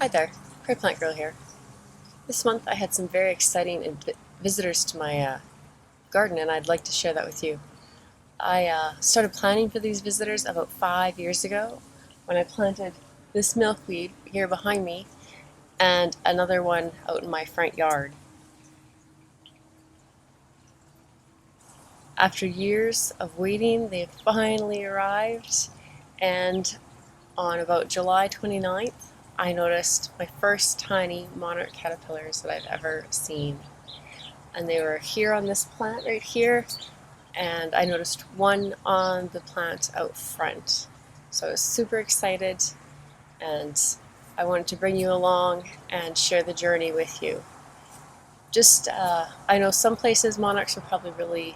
Hi there, Prairie Plant Girl here. This month I had some very exciting visitors to my garden, and I'd like to share that with you. I started planning for these visitors about 5 years ago when I planted this milkweed here behind me and another one out in my front yard. After years of waiting, they finally arrived, and on about July 29th, I noticed my first tiny monarch caterpillars that I've ever seen. And they were here on this plant right here, and I noticed one on the plant out front. So I was super excited, and I wanted to bring you along and share the journey with you. I know some places monarchs are probably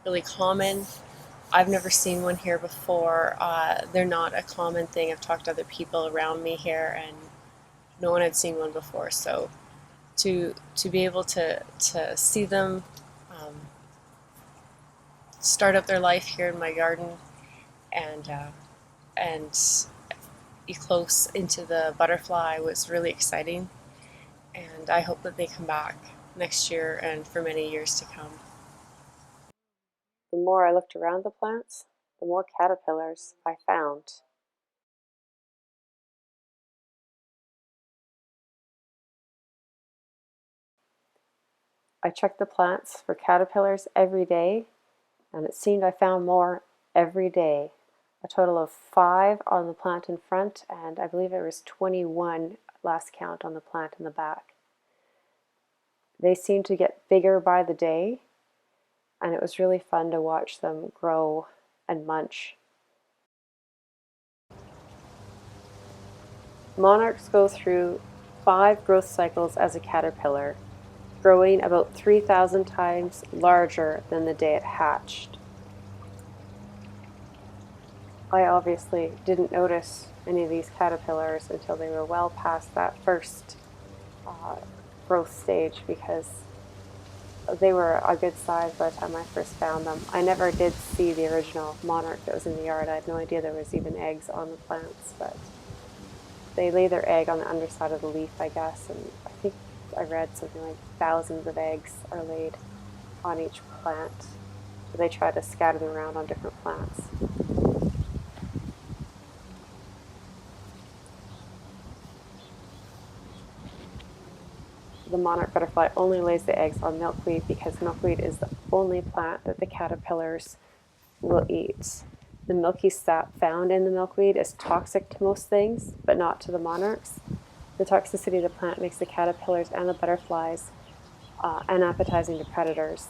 really common. I've never seen one here before. They're not a common thing. I've talked to other people around me here, and no one had seen one before. So to be able to see them um, start up their life here in my garden and be close into the butterfly was really exciting. And I hope that they come back next year and for many years to come. The more I looked around the plants, the more caterpillars I found. I checked the plants for caterpillars every day, and it seemed I found more every day. A total of 5 on the plant in front, and I believe there was 21 last count on the plant in the back. They seemed to get bigger by the day, and it was really fun to watch them grow and munch. Monarchs go through 5 growth cycles as a caterpillar, growing about 3,000 times larger than the day it hatched. I obviously didn't notice any of these caterpillars until they were well past that first uh, growth stage, because they were a good size by the time I first found them. I never did see the original monarch that was in the yard. I had no idea there was even eggs on the plants, but they lay their egg on the underside of the leaf, I guess, and I think I read something like thousands of eggs are laid on each plant. So they try to scatter them around on different plants. The monarch butterfly only lays the eggs on milkweed because milkweed is the only plant that the caterpillars will eat. The milky sap found in the milkweed is toxic to most things, but not to the monarchs. The toxicity of the plant makes the caterpillars and the butterflies unappetizing to predators.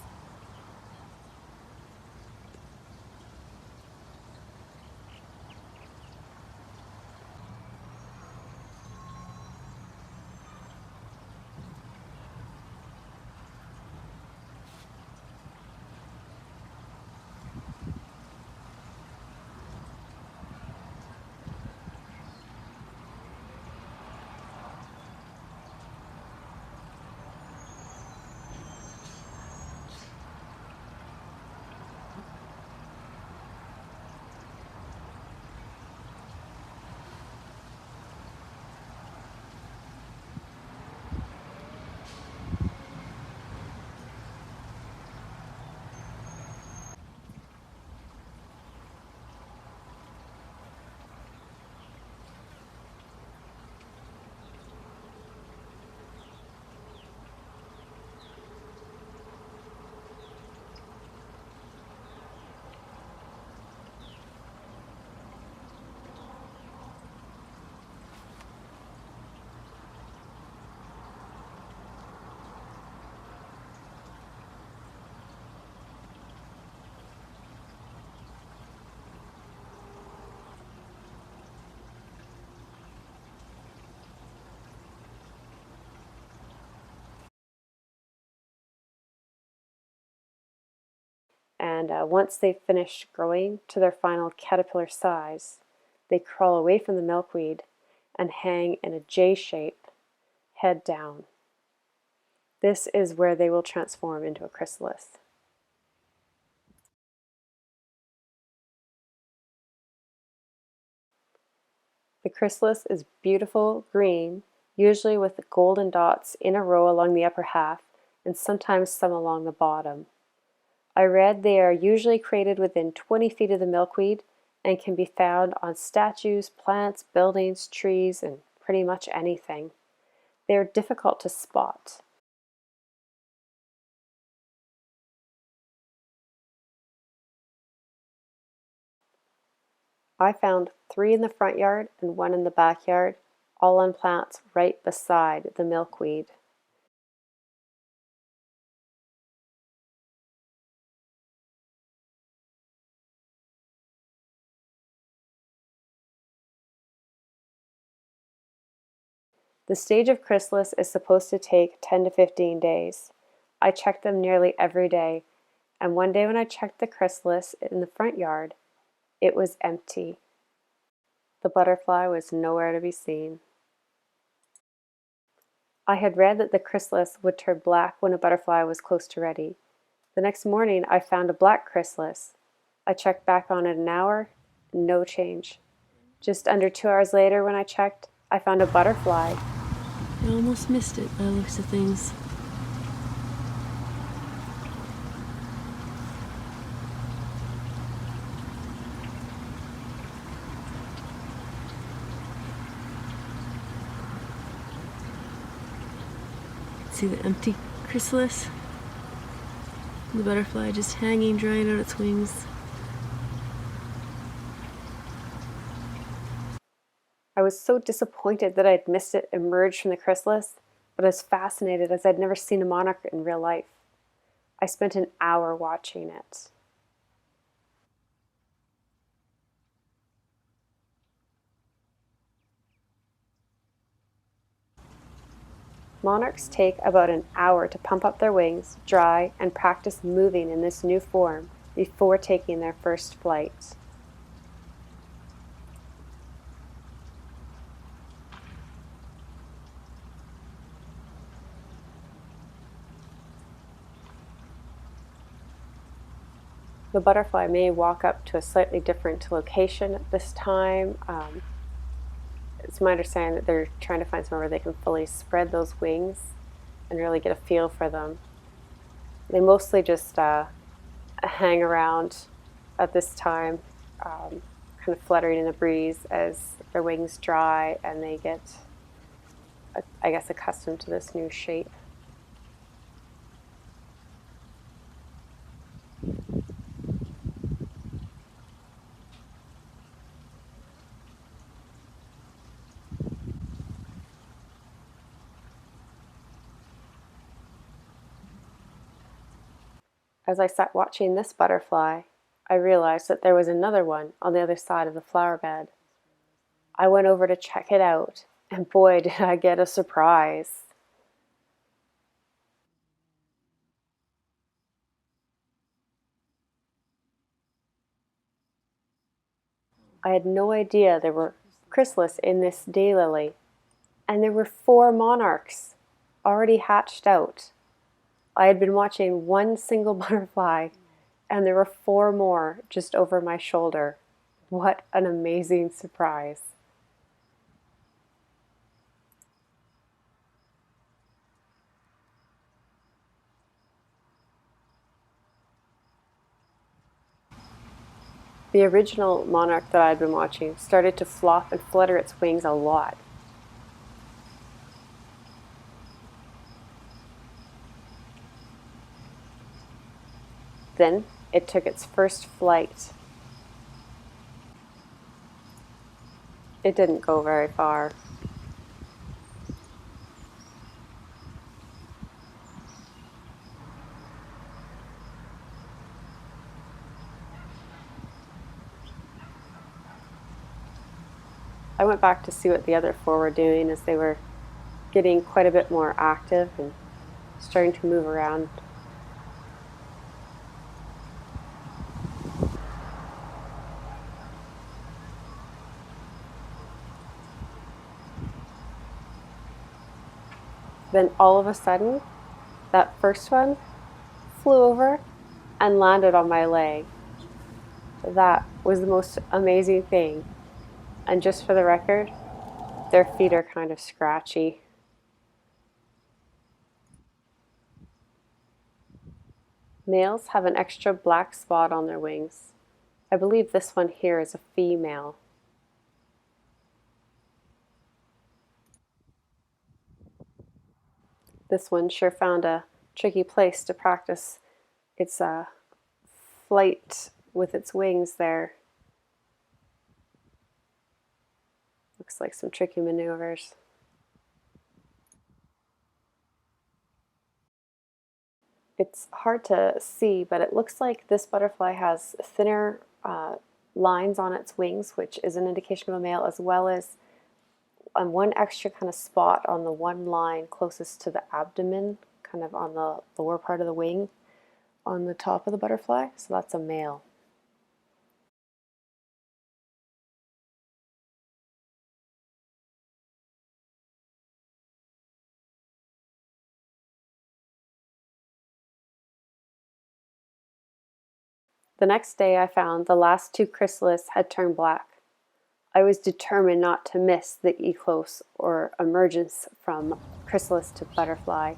And once they finish growing to their final caterpillar size, they crawl away from the milkweed and hang in a J shape, head down. This is where they will transform into a chrysalis. The chrysalis is beautiful green usually with golden dots in a row along the upper half and sometimes some along the bottom. I read they are usually created within 20 feet of the milkweed and can be found on statues, plants, buildings, trees, and pretty much anything. They are difficult to spot. I found 3 in the front yard and 1 in the backyard, all on plants right beside the milkweed. The stage of chrysalis is supposed to take 10 to 15 days. I check them nearly every day, and one day when I checked the chrysalis in the front yard, it was empty. The butterfly was nowhere to be seen. I had read that the chrysalis would turn black when a butterfly was close to ready. The next morning I found a black chrysalis. I checked back on it an hour, no change. Just under 2 hours later when I checked, I found a butterfly. I almost missed it by the looks of things. See the empty chrysalis? The butterfly just hanging, drying out its wings. I was so disappointed that I had missed it emerge from the chrysalis, but I was fascinated as I'd never seen a monarch in real life. I spent an hour watching it. Monarchs take about an hour to pump up their wings, dry, and practice moving in this new form before taking their first flight. The butterfly may walk up to a slightly different location at this time. It's my understanding that they're trying to find somewhere where they can fully spread those wings and really get a feel for them. They mostly just hang around at this time, kind of fluttering in the breeze as their wings dry and they get, I guess, accustomed to this new shape. As I sat watching this butterfly, I realized that there was another one on the other side of the flower bed. I went over to check it out, and boy, did I get a surprise. I had no idea there were chrysalis in this daylily, and there were 4 monarchs already hatched out. I had been watching one single butterfly, and there were 4 more just over my shoulder. What an amazing surprise. The original monarch that I had been watching started to flop and flutter its wings a lot. Then it took its first flight. It didn't go very far. I went back to see what the other 4 were doing as they were getting quite a bit more active and starting to move around. Then all of a sudden, that first one flew over and landed on my leg. That was the most amazing thing. And just for the record, their feet are kind of scratchy. Males have an extra black spot on their wings. I believe this one here is a female. This one sure found a tricky place to practice its flight with its wings there. Looks like some tricky maneuvers. It's hard to see, but it looks like this butterfly has thinner lines on its wings, which is an indication of a male, as well as one extra kind of spot on the one line closest to the abdomen, kind of on the lower part of the wing on the top of the butterfly. So that's a male. The next day I found the last two chrysalis had turned black. I was determined not to miss the eclose or emergence from chrysalis to butterfly.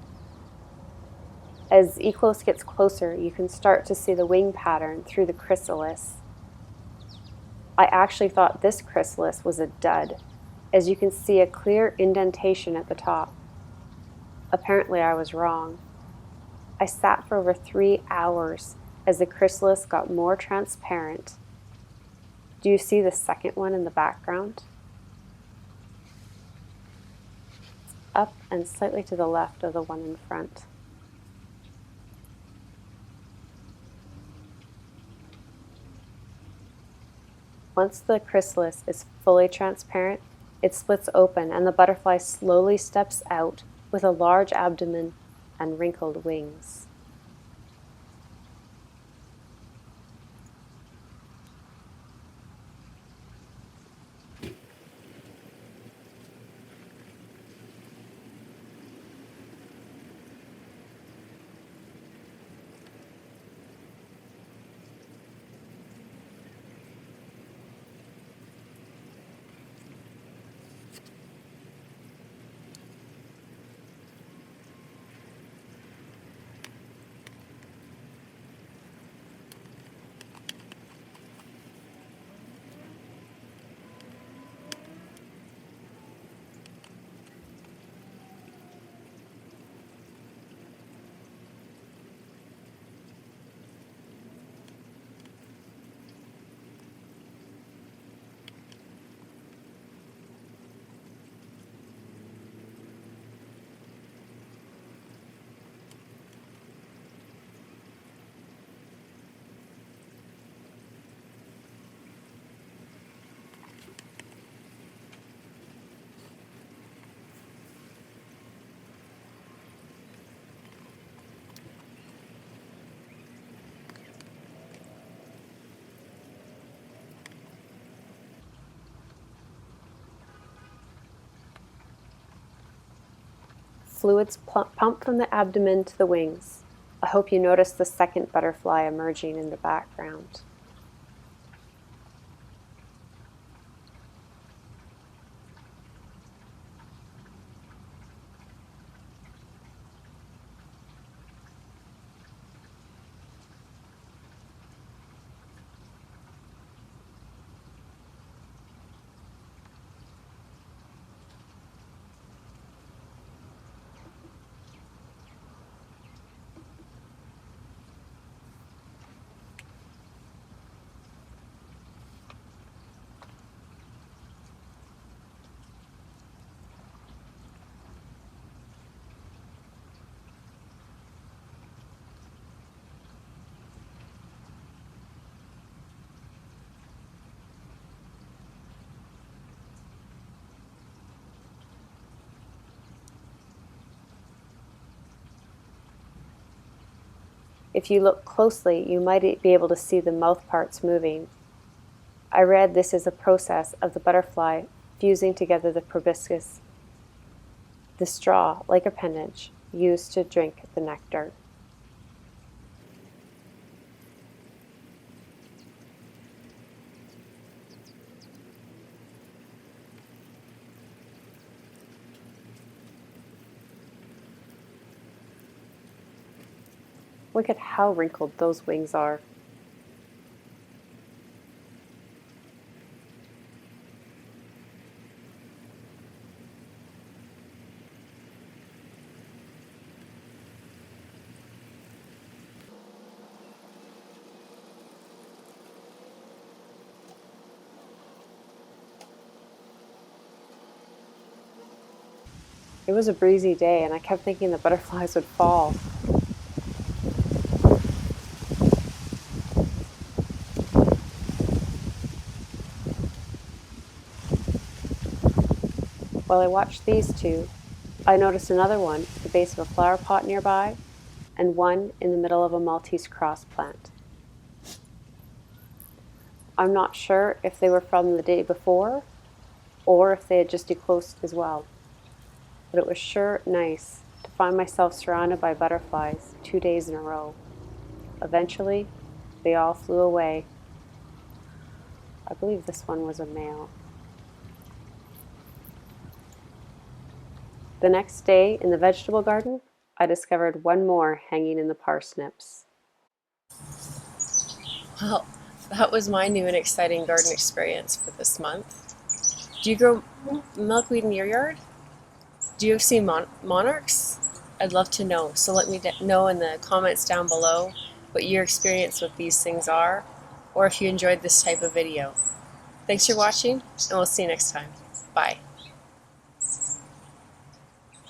As eclose gets closer, you can start to see the wing pattern through the chrysalis. I actually thought this chrysalis was a dud, as you can see a clear indentation at the top. Apparently I was wrong. I sat for over 3 hours as the chrysalis got more transparent. Do you see the second one in the background? It's up and slightly to the left of the one in front. Once the chrysalis is fully transparent, it splits open and the butterfly slowly steps out with a large abdomen and wrinkled wings. Fluids pump from the abdomen to the wings. I hope you notice the second butterfly emerging in the background. If you look closely, you might be able to see the mouth parts moving. I read this is a process of the butterfly fusing together the proboscis, the straw, like appendage, used to drink the nectar. Look at how wrinkled those wings are. It was a breezy day, and I kept thinking the butterflies would fall. While I watched these two, I noticed another one at the base of a flower pot nearby, and one in the middle of a Maltese cross plant. I'm not sure if they were from the day before or if they had just declosed as well, but it was sure nice to find myself surrounded by butterflies 2 days in a row. Eventually, they all flew away. I believe this one was a male. The next day in the vegetable garden, I discovered one more hanging in the parsnips. Well, that was my new and exciting garden experience for this month. Do you grow milkweed in your yard? Do you see monarchs? I'd love to know, so let me know in the comments down below what your experience with these things are, or if you enjoyed this type of video. Thanks for watching, and we'll see you next time. Bye.